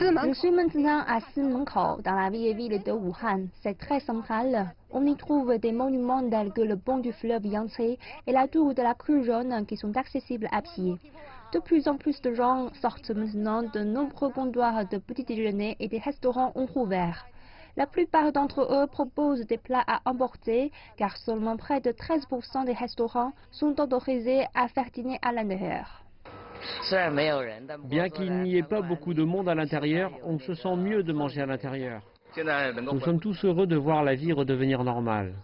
Je suis maintenant à Simenkou, dans la vieille ville de Wuhan. C'est très central. On y trouve des monuments tels que le pont du fleuve Yangtze et la tour de la Crue Jaune qui sont accessibles à pied. De plus en plus de gens sortent maintenant. De nombreux comptoirs de petit déjeuner et des restaurants ont rouvert. La plupart d'entre eux proposent des plats à emporter, car seulement près de 13% des restaurants sont autorisés à faire dîner à l'intérieur. Bien qu'il n'y ait pas beaucoup de monde à l'intérieur, on se sent mieux de manger à l'intérieur. Nous sommes tous heureux de voir la vie redevenir normale.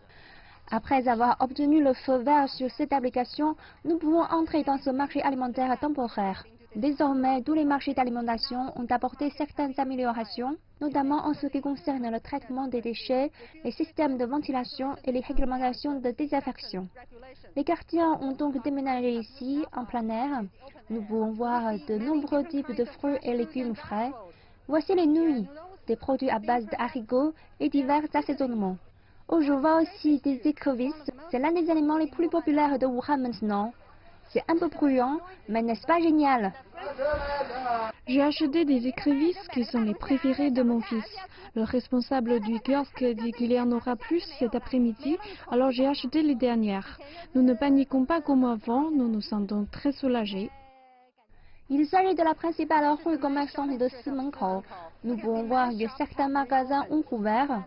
Après avoir obtenu le feu vert sur cette application, nous pouvons entrer dans ce marché alimentaire temporaire. Désormais, tous les marchés d'alimentation ont apporté certaines améliorations, notamment en ce qui concerne le traitement des déchets, les systèmes de ventilation et les réglementations de désinfection. Les quartiers ont donc déménagé ici, en plein air. Nous pouvons voir de nombreux types de fruits et légumes frais. Voici les nouilles, des produits à base de haricots et divers assaisonnements. Oh, je vois aussi des écrevisses. C'est l'un des aliments les plus populaires de Wuhan maintenant. C'est un peu bruyant, mais n'est-ce pas génial? J'ai acheté des écrevisses qui sont les préférées de mon fils. Le responsable du kiosque dit qu'il y en aura plus cet après-midi, alors j'ai acheté les dernières. Nous ne paniquons pas comme avant, nous nous sentons très soulagés. Il s'agit de la principale rue commerçante de Simenkou. Nous pouvons voir que certains magasins ont ouvert.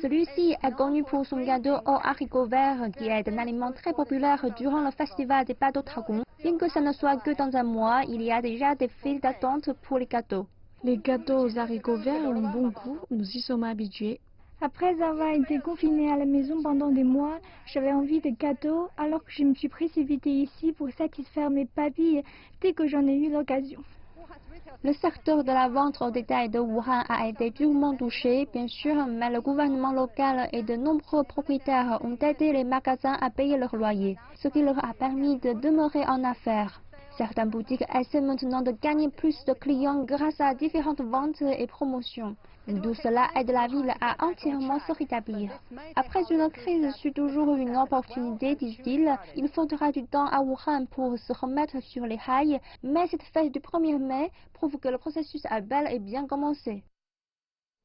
Celui-ci est connu pour son gâteau aux haricots verts, qui est un aliment très populaire durant le festival des Bateaux Dragons. Bien que ce ne soit que dans un mois, il y a déjà des files d'attente pour les gâteaux. Les gâteaux aux haricots verts ont bon goût, nous y sommes habitués. Après avoir été confinée à la maison pendant des mois, j'avais envie de gâteaux, alors que je me suis précipitée ici pour satisfaire mes papilles dès que j'en ai eu l'occasion. Le secteur de la vente au détail de Wuhan a été durement touché, bien sûr, mais le gouvernement local et de nombreux propriétaires ont aidé les magasins à payer leur loyer, ce qui leur a permis de demeurer en affaires. Certaines boutiques essaient maintenant de gagner plus de clients grâce à différentes ventes et promotions. Tout cela aide la ville à entièrement se rétablir. Après une crise, c'est toujours une opportunité, disent-ils. Il faudra du temps à Wuhan pour se remettre sur les rails, mais cette fête du 1er mai prouve que le processus a bel et bien commencé.